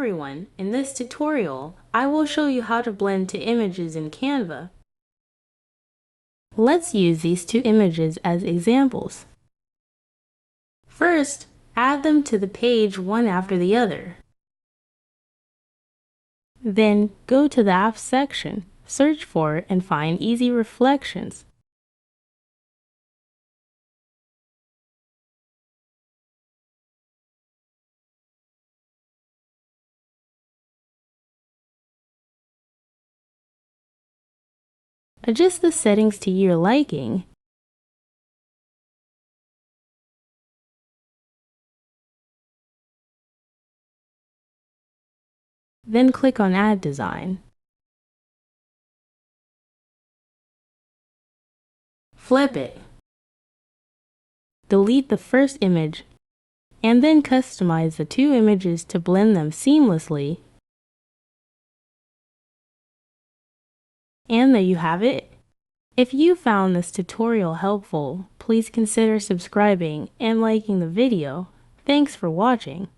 everyone, in this tutorial, I will show you how to blend two images in Canva. Let's use these two images as examples. First, add them to the page one after the other. Then go to the Apps section, search for and find Easy Reflections. Adjust the settings to your liking. Then click on Add Design. Flip it. Delete the first image, and then customize the two images to blend them seamlessly. And there you have it. If you found this tutorial helpful, please consider subscribing and liking the video. Thanks for watching.